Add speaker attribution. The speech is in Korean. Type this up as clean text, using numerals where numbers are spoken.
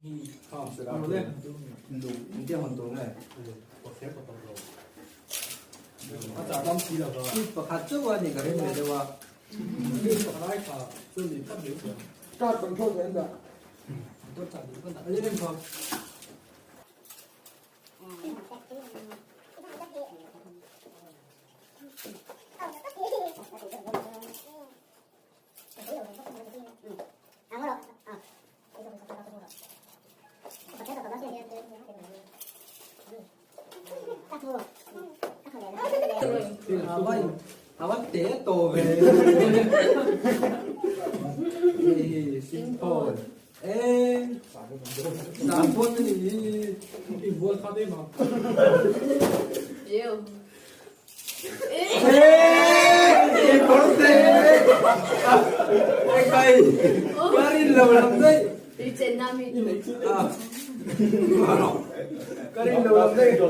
Speaker 1: 원래 이게 운동에
Speaker 2: 아까 아담 씨라가
Speaker 1: 가지고 하니까 했는데 와
Speaker 2: 하나이카 저기 딱 있어.
Speaker 3: 자, 정초 된다.
Speaker 1: 또 잘 이건 알려면 더 아마 때 또 về simple 에 남편이
Speaker 2: 이 무엇 사대만
Speaker 4: Yêu.
Speaker 1: 에 그런데 cái cái lâu lắm đấy
Speaker 4: Đi trên Nam đi.
Speaker 1: à cái lâu lắm đấy